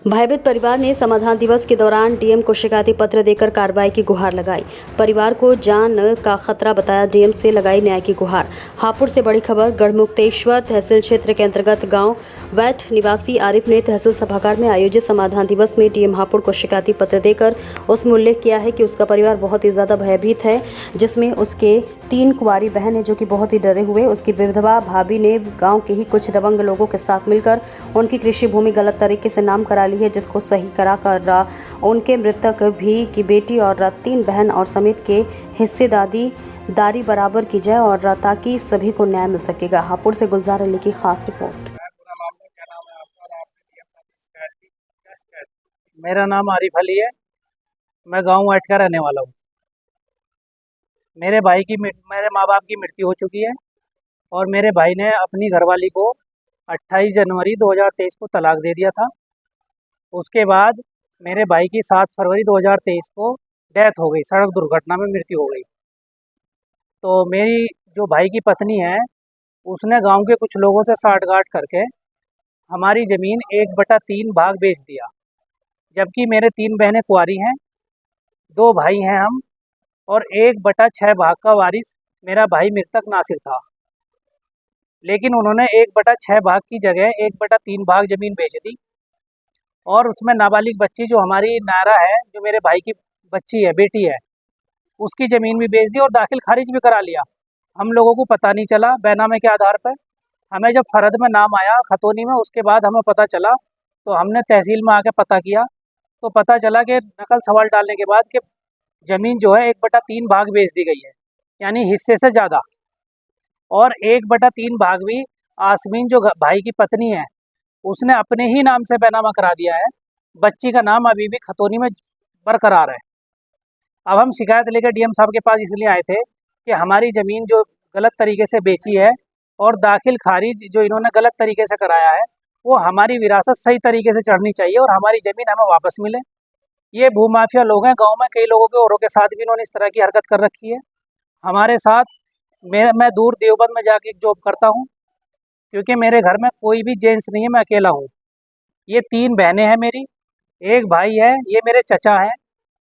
भयभीत परिवार ने समाधान दिवस के दौरान डीएम को शिकायती पत्र देकर कार्रवाई की गुहार लगाई। परिवार को जान का खतरा बताया, डीएम से लगाई न्याय की गुहार। हापुड़ से बड़ी खबर। गढ़मुक्तेश्वर तहसील क्षेत्र के अंतर्गत गांव वैठ निवासी आरिफ ने तहसील सभागार में आयोजित समाधान दिवस में डीएम हापुड़ को शिकायती पत्र देकर उसमें उल्लेख किया है कि उसका परिवार बहुत ही ज्यादा भयभीत है, जिसमें उसके 3 कुंवारी बहन है जो कि बहुत ही डरे हुए। उसकी विधवा भाभी ने गांव के ही कुछ दबंग लोगों के साथ मिलकर उनकी कृषि भूमि गलत तरीके से नाम करा ली है, जिसको सही करा कर उनके मृतक भी की बेटी और 3 बहन और समेत के हिस्सेदारी बराबर की जाए और ताकि सभी को न्याय मिल सकेगा। हापुड़ से गुलजार अली की खास रिपोर्ट। मेरा नाम आरिफ अली है। मैं गांव वैठ का रहने वाला हूँ। मेरे माँ बाप की मृत्यु हो चुकी है और मेरे भाई ने अपनी घरवाली को 28 जनवरी 2023 को तलाक दे दिया था। उसके बाद मेरे भाई की 7 फरवरी 2023 को डेथ हो गई, सड़क दुर्घटना में मृत्यु हो गई। तो मेरी जो भाई की पत्नी है, उसने गांव के कुछ लोगों से साठगांठ करके हमारी ज़मीन 1/3 भाग बेच दिया, जबकि मेरे 3 बहनें कुंवारी हैं, 2 भाई हैं हम, और 1/6 भाग का वारिस मेरा भाई मृतक नासिर था। लेकिन उन्होंने 1/6 भाग की जगह 1/3 भाग ज़मीन बेच दी और उसमें नाबालिग बच्ची जो हमारी नायरा है, जो मेरे भाई की बच्ची है, बेटी है, उसकी ज़मीन भी बेच दी और दाखिल खारिज भी करा लिया। हम लोगों को पता नहीं चला बैनामे के आधार पर। हमें जब फरद में नाम आया खतौनी में, उसके बाद हमें पता चला, तो हमने तहसील में आके पता किया, तो पता चला कि नकल सवाल डालने के बाद कि ज़मीन जो है 1/3 भाग बेच दी गई है, यानी हिस्से से ज़्यादा। और 1/3 भाग भी आसमीन जो भाई की पत्नी है, उसने अपने ही नाम से बैनामा करा दिया है। बच्ची का नाम अभी भी खतौनी में बरकरार है। अब हम शिकायत लेकर डीएम साहब के पास इसलिए आए थे कि हमारी ज़मीन जो गलत तरीके से बेची है और दाखिल खारिज जो इन्होंने गलत तरीके से कराया है, वो हमारी विरासत सही तरीके से चढ़नी चाहिए और हमारी ज़मीन हमें वापस मिले। ये भूमाफिया लोग हैं, गांव में कई लोगों के औरों के साथ भी इन्होंने इस तरह की हरकत कर रखी है। हमारे साथ मैं दूर देवबंद में जाके जॉब करता हूँ, क्योंकि मेरे घर में कोई भी जेंट्स नहीं है, मैं अकेला हूँ। ये 3 बहनें हैं मेरी, 1 भाई है, ये मेरे चचा हैं,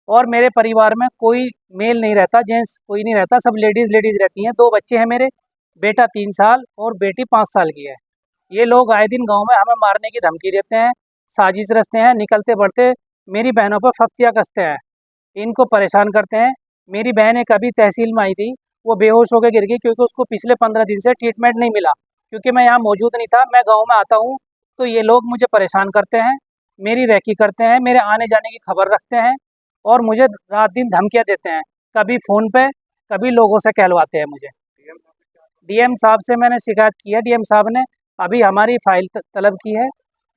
और मेरे परिवार में कोई मेल नहीं रहता, जेंट्स कोई नहीं रहता, सब लेडीज़ रहती हैं। 2 बच्चे हैं मेरे, बेटा 3 साल और बेटी 5 साल की है। ये लोग आए दिन गांव में हमें मारने की धमकी देते हैं, साजिश रचते हैं, निकलते बढ़ते मेरी बहनों पर फफ्तियाँ कसते हैं, इनको परेशान करते हैं। मेरी बहन एक अभी तहसील में आई थी, वो बेहोश होकर गिर गई, क्योंकि उसको पिछले 15 दिन से ट्रीटमेंट नहीं मिला। क्योंकि मैं यहाँ मौजूद नहीं था, मैं गाँव में आता हूँ, तो ये लोग मुझे परेशान करते हैं, मेरी रेकी करते हैं, मेरे आने जाने की खबर रखते हैं और मुझे रात दिन धमकियाँ देते हैं, कभी फ़ोन पे, कभी लोगों से कहलवाते हैं मुझे। डीएम साहब से मैंने शिकायत की है, डीएम साहब ने अभी हमारी फ़ाइल तलब की है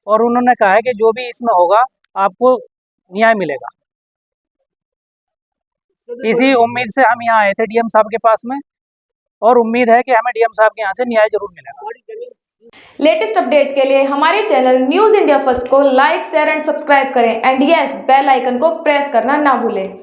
और उन्होंने कहा है कि जो भी इसमें होगा आपको न्याय मिलेगा। इसी उम्मीद से हम यहाँ आए थे डीएम साहब के पास में, और उम्मीद है कि हमें डीएम साहब के यहाँ से न्याय जरूर मिलेगा। लेटेस्ट अपडेट के लिए हमारे चैनल न्यूज़ इंडिया फर्स्ट को लाइक, शेयर एंड सब्सक्राइब करें एंड यस, बेल आइकन को प्रेस करना ना भूलें।